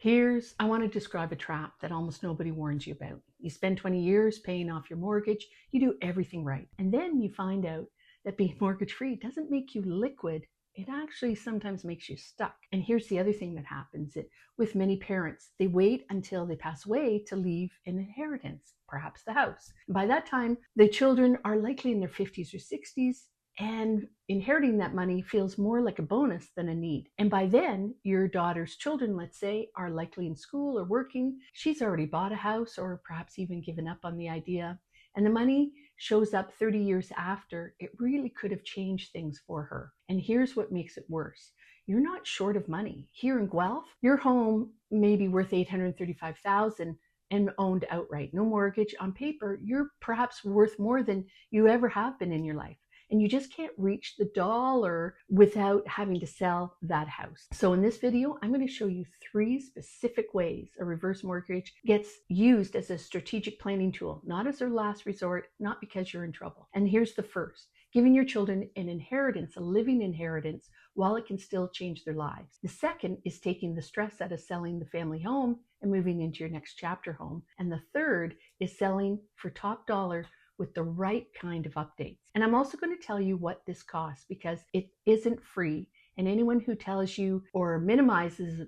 I want to describe a trap that almost nobody warns you about. You spend 20 years paying off your mortgage, you do everything right. And then you find out that being mortgage free doesn't make you liquid. It actually sometimes makes you stuck. And here's the other thing that happens with many parents. They wait until they pass away to leave an inheritance, perhaps the house. By that time, the children are likely in their 50s or 60s, and inheriting that money feels more like a bonus than a need. And by then, your daughter's children, let's say, are likely in school or working. She's already bought a house or perhaps even given up on the idea. And the money shows up 30 years after. It really could have changed things for her. And here's what makes it worse. You're not short of money. Here in Guelph, your home may be worth $835,000 and owned outright. No mortgage. On paper, you're perhaps worth more than you ever have been in your life. And you just can't reach the dollar without having to sell that house. So in this video, I'm going to show you 3 specific ways a reverse mortgage gets used as a strategic planning tool, not as a last resort, not because you're in trouble. And here's the first: giving your children an inheritance, a living inheritance, while it can still change their lives. The second is taking the stress out of selling the family home and moving into your next chapter home. And the third is selling for top dollar with the right kind of updates. And I'm also going to tell you what this costs, because it isn't free. And anyone who tells you or minimizes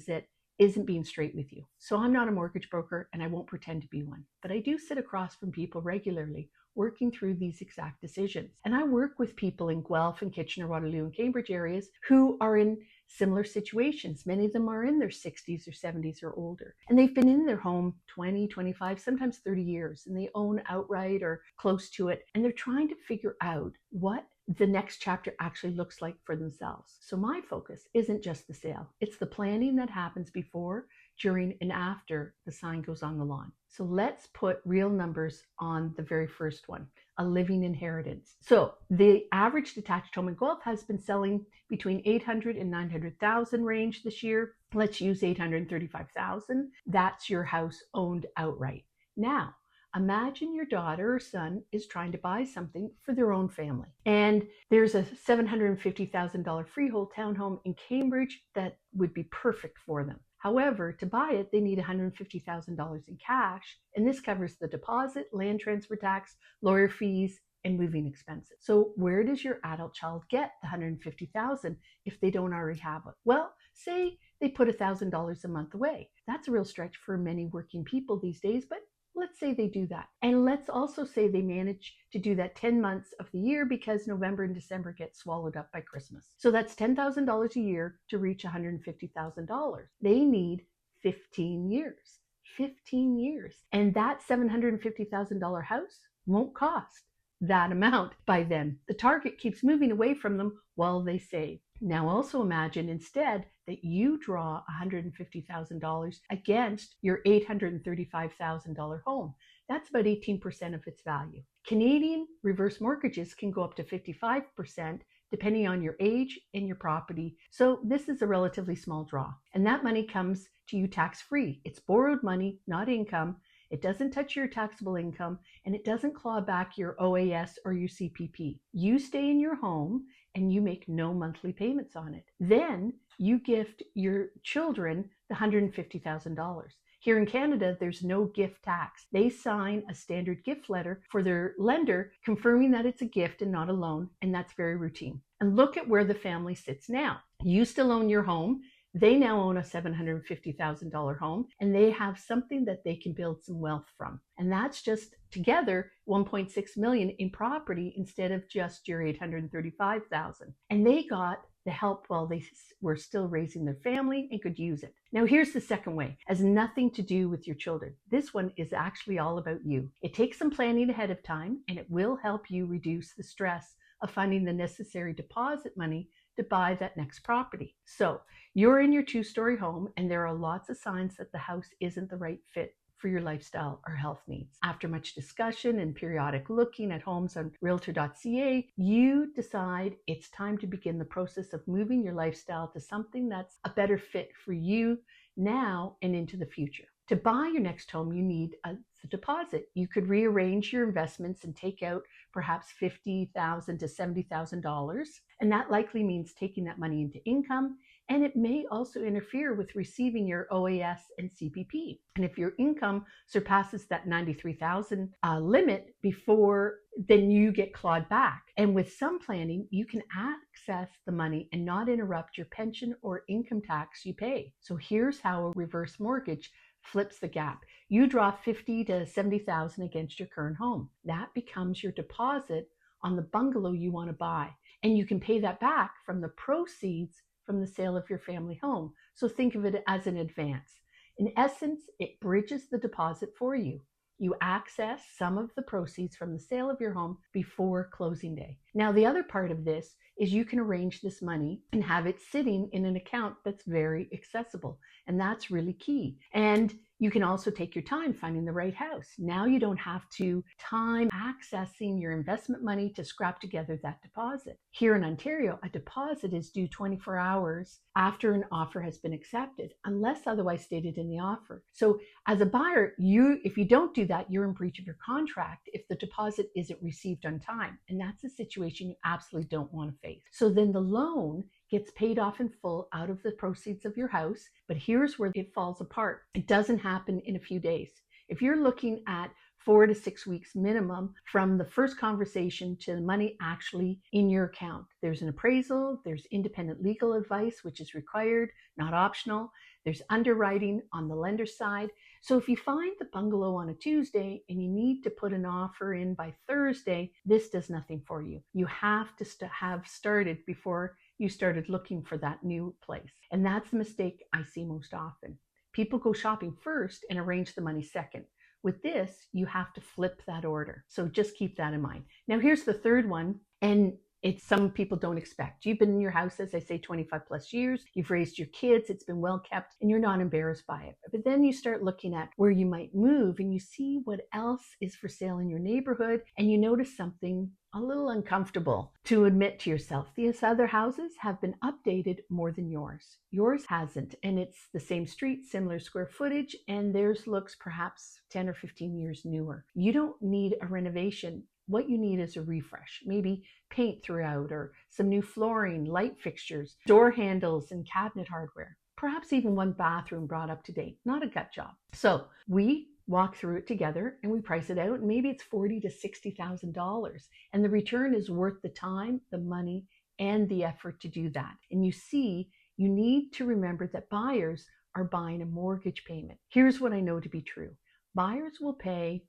it isn't being straight with you. So I'm not a mortgage broker, and I won't pretend to be one. But I do sit across from people regularly working through these exact decisions. And I work with people in Guelph and Kitchener, Waterloo, and Cambridge areas who are in similar situations. Many of them are in their 60s or 70s or older. And they've been in their home 20, 25, sometimes 30 years, and they own outright or close to it. And they're trying to figure out what the next chapter actually looks like for themselves. So my focus isn't just the sale. It's the planning that happens before, during, and after the sign goes on the lawn. So let's put real numbers on the very first one: a living inheritance. So the average detached home in Guelph has been selling between 800 and 900,000 range this year. Let's use 835,000. That's your house owned outright. Now, imagine your daughter or son is trying to buy something for their own family. And there's a $750,000 freehold townhome in Cambridge that would be perfect for them. However, to buy it, they need $150,000 in cash, and this covers the deposit, land transfer tax, lawyer fees, and moving expenses. So where does your adult child get the $150,000 if they don't already have it? Well, say they put $1,000 a month away. That's a real stretch for many working people these days, but let's say they do that. And let's also say they manage to do that 10 months of the year, because November and December get swallowed up by Christmas. So that's $10,000 a year to reach $150,000. They need 15 years. 15 years. And that $750,000 house won't cost that amount by then. The target keeps moving away from them while they save. Now also imagine instead that you draw $150,000 against your $835,000 home. That's about 18% of its value. Canadian reverse mortgages can go up to 55% depending on your age and your property. So this is a relatively small draw. And that money comes to you tax-free. It's borrowed money, not income. It doesn't touch your taxable income, and it doesn't claw back your OAS or your CPP. You stay in your home and you make no monthly payments on it. Then you gift your children the $150,000. Here in Canada, there's no gift tax. They sign a standard gift letter for their lender confirming that it's a gift and not a loan, and that's very routine. And look at where the family sits now. You still own your home. They now own a $750,000 home, and they have something that they can build some wealth from. And that's just together $1.6 million in property instead of just your $835,000. And they got the help while they were still raising their family and could use it. Now here's the second way. It has nothing to do with your children. This one is actually all about you. It takes some planning ahead of time, and it will help you reduce the stress of finding the necessary deposit money to buy that next property. So you're in your 2-story home, and there are lots of signs that the house isn't the right fit for your lifestyle or health needs. After much discussion and periodic looking at homes on realtor.ca, you decide it's time to begin the process of moving your lifestyle to something that's a better fit for you now and into the future. To buy your next home, you need a deposit. You could rearrange your investments and take out perhaps $50,000 to $70,000. And that likely means taking that money into income And it may also interfere with receiving your OAS and CPP. And if your income surpasses that 93,000 limit before, then you get clawed back. And with some planning, you can access the money and not interrupt your pension or income tax you pay. So here's how a reverse mortgage flips the gap. You draw 50 to 70,000 against your current home. That becomes your deposit on the bungalow you want to buy. And you can pay that back from the proceeds from the sale of your family home. So think of it as an advance. In essence, it bridges the deposit for you. You access some of the proceeds from the sale of your home before closing day. Now, the other part of this is you can arrange this money and have it sitting in an account that's very accessible. And that's really key. And you can also take your time finding the right house. Now you don't have to time accessing your investment money to scrap together that deposit. Here in Ontario, a deposit is due 24 hours after an offer has been accepted, unless otherwise stated in the offer. So as a buyer, if you don't do that, you're in breach of your contract if the deposit isn't received on time. And that's a situation you absolutely don't want to face. So then the loan gets paid off in full out of the proceeds of your house. But here's where it falls apart. It doesn't happen in a few days. If you're looking at 4 to 6 weeks minimum from the first conversation to the money actually in your account. There's an appraisal, there's independent legal advice, which is required, not optional. There's underwriting on the lender side. So if you find the bungalow on a Tuesday and you need to put an offer in by Thursday, this does nothing for you. You have to have started before you started looking for that new place. And that's the mistake I see most often. People go shopping first and arrange the money second. With this, you have to flip that order. So just keep that in mind. Now here's the third one, and it's some people don't expect. You've been in your house, as I say, 25 plus years. You've raised your kids. It's been well kept and you're not embarrassed by it. But then you start looking at where you might move and you see what else is for sale in your neighborhood and you notice something a little uncomfortable to admit to yourself. These other houses have been updated more than yours. Yours hasn't, and it's the same street, similar square footage, and theirs looks perhaps 10 or 15 years newer. You don't need a renovation. What you need is a refresh, maybe paint throughout or some new flooring, light fixtures, door handles and cabinet hardware. Perhaps even one bathroom brought up to date, not a gut job. So we walk through it together and we price it out. And maybe it's $40,000 to $60,000. And the return is worth the time, the money, and the effort to do that. And you see, you need to remember that buyers are buying a mortgage payment. Here's what I know to be true. Buyers will pay,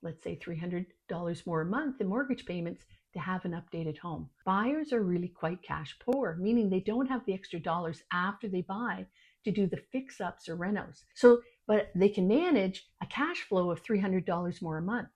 let's say $300 more a month in mortgage payments to have an updated home. Buyers are really quite cash poor, meaning they don't have the extra dollars after they buy to do the fix-ups or renos. But they can manage a cash flow of $300 more a month.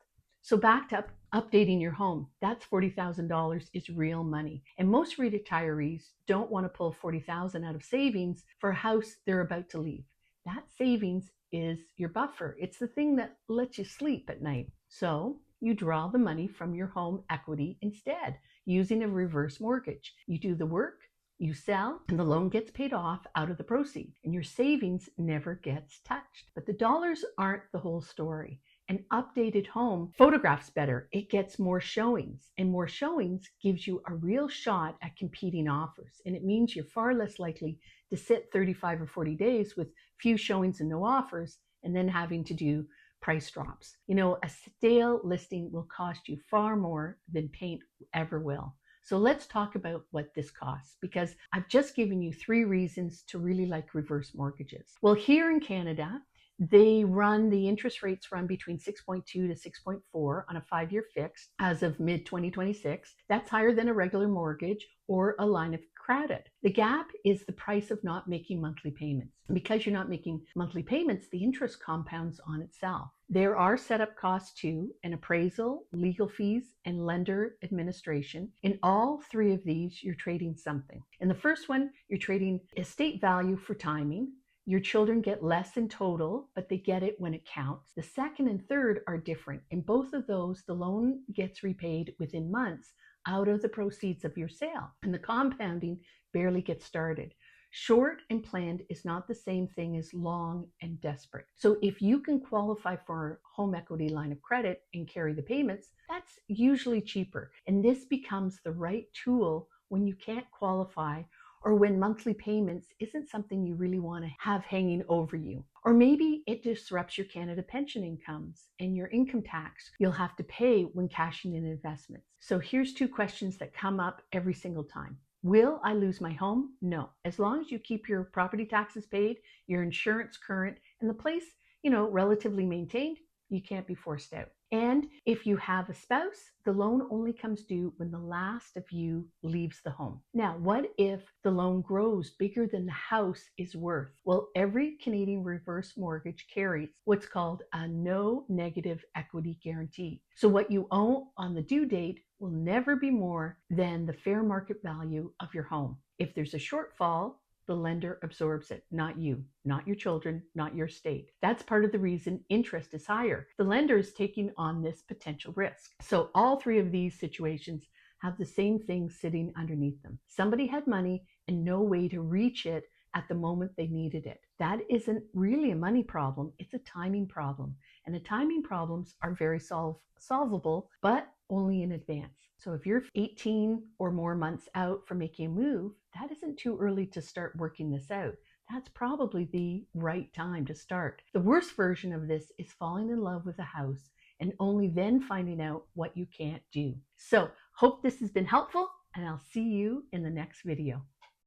So back to updating your home, that's $40,000 is real money. And most retirees don't want to pull $40,000 out of savings for a house they're about to leave. That savings is your buffer. It's the thing that lets you sleep at night. So you draw the money from your home equity instead, using a reverse mortgage. You do the work, you sell, and the loan gets paid off out of the proceeds, and your savings never gets touched. But the dollars aren't the whole story. An updated home photographs better. It gets more showings, and more showings gives you a real shot at competing offers. And it means you're far less likely to sit 35 or 40 days with few showings and no offers, and then having to do price drops. You know, a stale listing will cost you far more than paint ever will. So let's talk about what this costs, because I've just given you 3 reasons to really like reverse mortgages. Well, here in Canada, the interest rates run between 6.2 to 6.4 on a 5-year fixed as of mid-2026. That's higher than a regular mortgage or a line of credit. The gap is the price of not making monthly payments. Because you're not making monthly payments, the interest compounds on itself. There are setup costs too, an appraisal, legal fees, and lender administration. In all 3 of these, you're trading something. In the first one, you're trading estate value for timing. Your children get less in total, but they get it when it counts. The second and third are different. In both of those, the loan gets repaid within months out of the proceeds of your sale, and the compounding barely gets started. Short and planned is not the same thing as long and desperate. So if you can qualify for a home equity line of credit and carry the payments, that's usually cheaper. And this becomes the right tool when you can't qualify or when monthly payments isn't something you really want to have hanging over you. Or maybe it disrupts your Canada pension incomes and your income tax you'll have to pay when cashing in investments. So here's two questions that come up every single time. Will I lose my home? No. As long as you keep your property taxes paid, your insurance current, and the place, relatively maintained, you can't be forced out. And if you have a spouse, the loan only comes due when the last of you leaves the home. Now, what if the loan grows bigger than the house is worth? Well, every Canadian reverse mortgage carries what's called a no negative equity guarantee. So what you owe on the due date will never be more than the fair market value of your home. If there's a shortfall, the lender absorbs it, not you, not your children, not your estate. That's part of the reason interest is higher. The lender is taking on this potential risk. So all three of these situations have the same thing sitting underneath them. Somebody had money and no way to reach it at the moment they needed it. That isn't really a money problem, it's a timing problem. And the timing problems are very solvable, but only in advance. So if you're 18 or more months out from making a move, that isn't too early to start working this out. That's probably the right time to start. The worst version of this is falling in love with a house and only then finding out what you can't do. So hope this has been helpful, and I'll see you in the next video.